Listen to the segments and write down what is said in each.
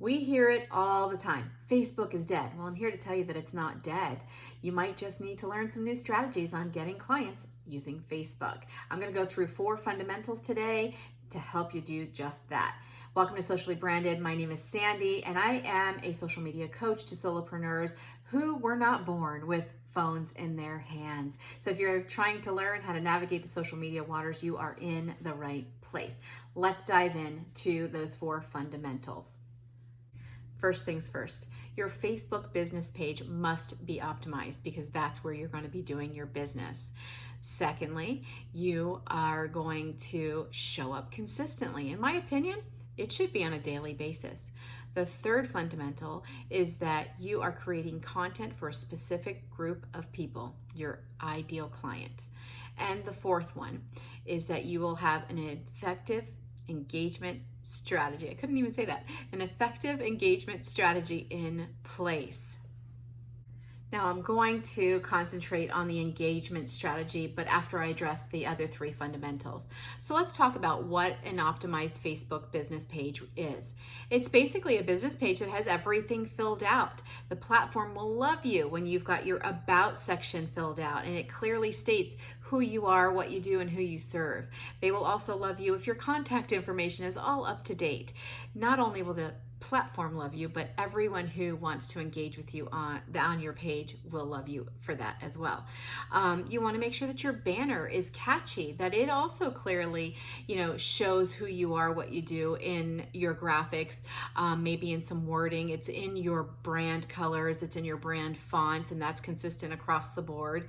We hear it all the time. Facebook is dead. Well, I'm here to tell you that it's not dead. You might just need to learn some new strategies on getting clients using Facebook. I'm going to go through 4 fundamentals today to help you do just that. Welcome to Socially Branded. My name is Sandy, and I am a social media coach to solopreneurs who were not born with phones in their hands. So if you're trying to learn how to navigate the social media waters, you are in the right place. Let's dive into those 4 fundamentals. First things first, your Facebook business page must be optimized because that's where you're going to be doing your business. Secondly, you are going to show up consistently. In my opinion, it should be on a daily basis. The third fundamental is that you are creating content for a specific group of people, your ideal client. And the fourth one is that you will have an effective engagement strategy. I couldn't even say that. An effective engagement strategy in place. Now I'm going to concentrate on the engagement strategy, but after I address the other 3 fundamentals. So let's talk about what an optimized Facebook business page is. It's basically a business page that has everything filled out. The platform will love you when you've got your About section filled out and it clearly states who you are, what you do, and who you serve. They will also love you if your contact information is all up to date. Not only will the platform love you, but everyone who wants to engage with you on your page will love you for that as well. You want to make sure that your banner is catchy, that it also clearly, shows who you are, what you do in your graphics, maybe in some wording. It's in your brand colors, it's in your brand fonts, and that's consistent across the board.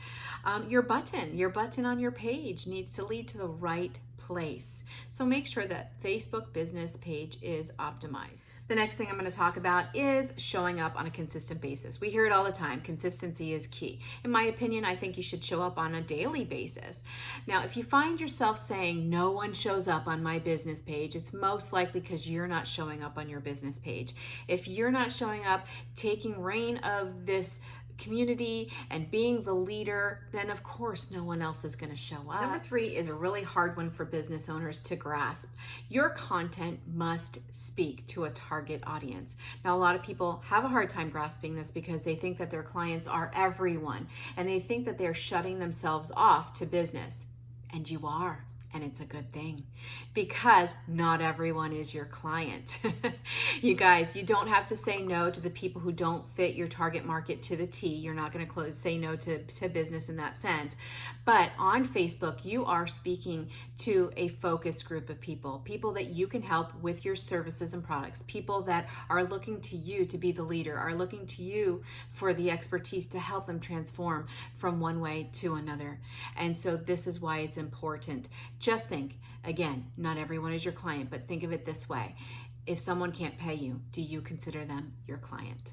Your button on your page needs to lead to the right place. So make sure that Facebook business page is optimized. The next thing I'm going to talk about is showing up on a consistent basis. We hear it all the time. Consistency is key. In my opinion, I think you should show up on a daily basis. Now, if you find yourself saying no one shows up on my business page, it's most likely because you're not showing up on your business page. If you're not showing up, taking reign of this community and being the leader, then of course no one else is going to show up. Number 3 is a really hard one for business owners to grasp. Your content must speak to a target audience. Now, a lot of people have a hard time grasping this because they think that their clients are everyone and they think that they're shutting themselves off to business. And you are. And it's a good thing because not everyone is your client. You guys, you don't have to say no to the people who don't fit your target market to the T. You're not going to say no to business in that sense. But on Facebook, you are speaking to a focused group of people that you can help with your services and products, people that are looking to you to be the leader, are looking to you for the expertise to help them transform from one way to another. And so this is why it's important. Just think, again, not everyone is your client, but think of it this way. If someone can't pay you, do you consider them your client?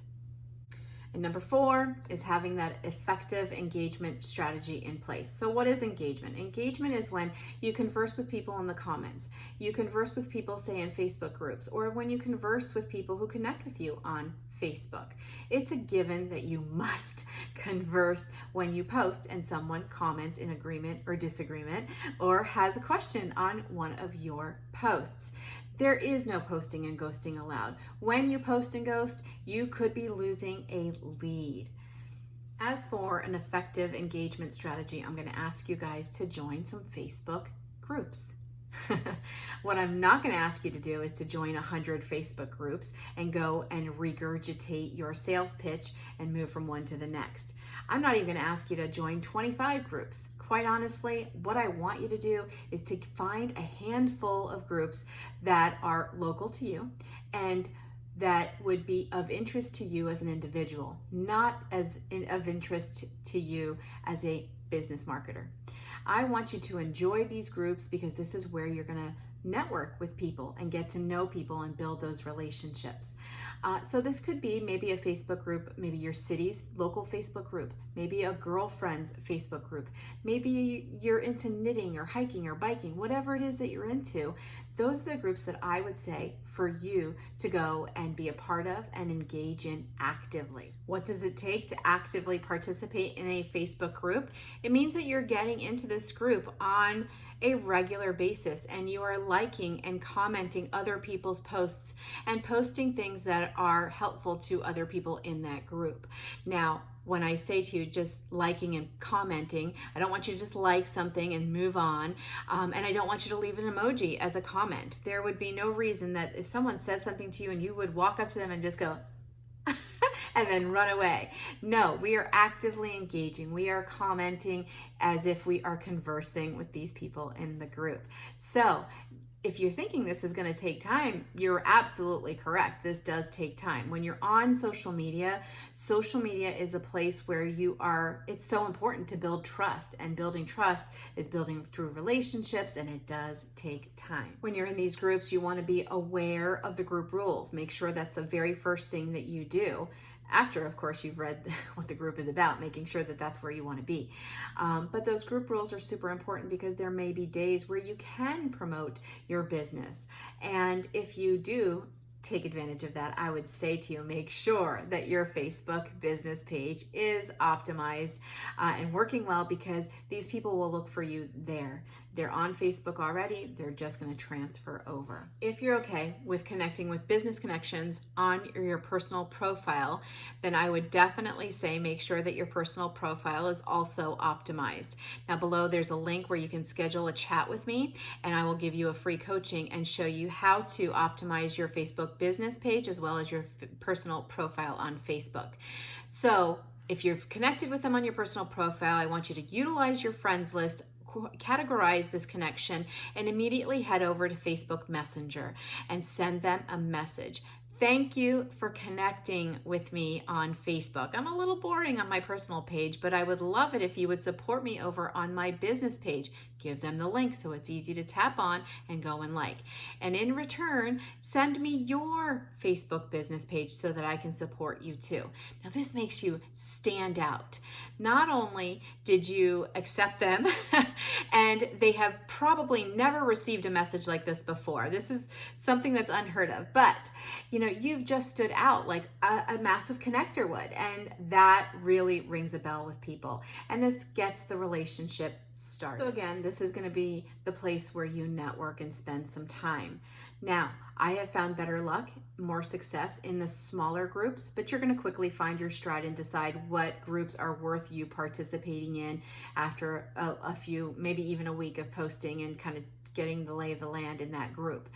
And number 4 is having that effective engagement strategy in place. So what is engagement? Engagement is when you converse with people in the comments. You converse with people, say, in Facebook groups, or when you converse with people who connect with you on Facebook. It's a given that you must converse when you post and someone comments in agreement or disagreement or has a question on one of your posts. There is no posting and ghosting allowed. When you post and ghost, you could be losing a lead. As for an effective engagement strategy, I'm going to ask you guys to join some Facebook groups. What I'm not going to ask you to do is to join 100 Facebook groups and go and regurgitate your sales pitch and move from one to the next. I'm not even going to ask you to join 25 groups. Quite honestly, what I want you to do is to find a handful of groups that are local to you and that would be of interest to you as an individual, not of interest to you as a business marketer. I want you to enjoy these groups because this is where you're going to network with people and get to know people and build those relationships. So this could be maybe a Facebook group, maybe your city's local Facebook group, maybe a girlfriend's Facebook group, maybe you're into knitting or hiking or biking, whatever it is that you're into. those are the groups that I would say for you to go and be a part of and engage in actively. What does it take to actively participate in a Facebook group? It means that you're getting into this group on a regular basis and you are liking and commenting other people's posts and posting things that are helpful to other people in that group. Now, when I say to you just liking and commenting, I don't want you to just like something and move on, and I don't want you to leave an emoji as a comment. There would be no reason that if someone says something to you and you would walk up to them and just go and then run away. No, we are actively engaging. We are commenting as if we are conversing with these people in the group. So if you're thinking this is going to take time, you're absolutely correct. This does take time. When you're on social media is a place where it's so important to build trust, and building trust is building through relationships, and it does take time. When you're in these groups, you want to be aware of the group rules. Make sure that's the very first thing that you do. After, of course, you've read what the group is about, making sure that that's where you want to be. But those group rules are super important because there may be days where you can promote your business. And if you do take advantage of that, I would say to you, make sure that your Facebook business page is optimized and working well, because these people will look for you there. They're on Facebook already. They're just going to transfer over. If you're okay with connecting with business connections on your personal profile, then I would definitely say make sure that your personal profile is also optimized. Now below there's a link where you can schedule a chat with me, and I will give you a free coaching and show you how to optimize your Facebook business page as well as your personal profile on Facebook. So if you're connected with them on your personal profile, I want you to utilize your friends list, categorize this connection, and immediately head over to Facebook Messenger and send them a message. Thank you for connecting with me on Facebook. I'm a little boring on my personal page, but I would love it if you would support me over on my business page. Give them the link so it's easy to tap on and go and like. And in return, send me your Facebook business page so that I can support you too. Now this makes you stand out. Not only did you accept them, and they have probably never received a message like this before. This is something that's unheard of, but you've just stood out like a massive connector would, and that really rings a bell with people. And this gets the relationship started. So again, this is going to be the place where you network and spend some time. Now, I have found better luck, more success in the smaller groups, but you're going to quickly find your stride and decide what groups are worth you participating in after a few, maybe even a week of posting and kind of getting the lay of the land in that group.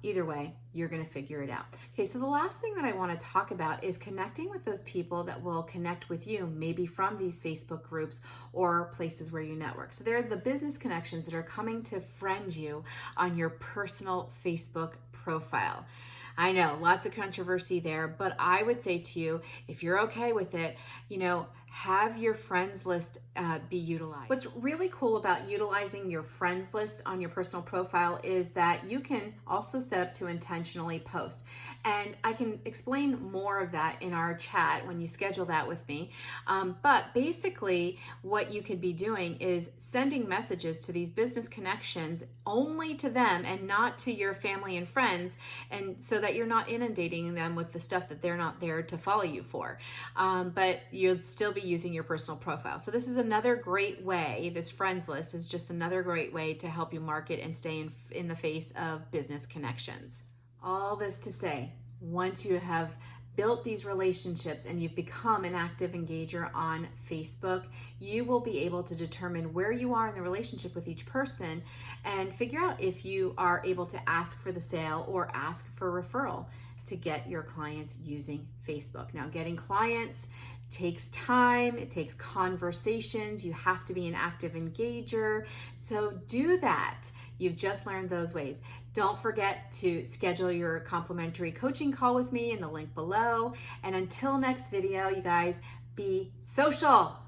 Either way, you're going to figure it out. Okay, so the last thing that I want to talk about is connecting with those people that will connect with you, maybe from these Facebook groups or places where you network. So they're the business connections that are coming to friend you on your personal Facebook profile. I know, lots of controversy there, but I would say to you, if you're okay with it, have your friends list be utilized. What's really cool about utilizing your friends list on your personal profile is that you can also set up to intentionally post. And I can explain more of that in our chat when you schedule that with me. But basically what you could be doing is sending messages to these business connections only to them and not to your family and friends, and so that you're not inundating them with the stuff that they're not there to follow you for. But you'll still be using your personal profile. So this is another great way, this friends list is just another great way to help you market and stay in the face of business connections. All this to say, once you have built these relationships and you've become an active engager on Facebook, you will be able to determine where you are in the relationship with each person and figure out if you are able to ask for the sale or ask for referral to get your clients using Facebook. Now, getting clients takes time, it takes conversations, you have to be an active engager. So do that. You've just learned those ways. Don't forget to schedule your complimentary coaching call with me in the link below. And until next video, you guys, be social.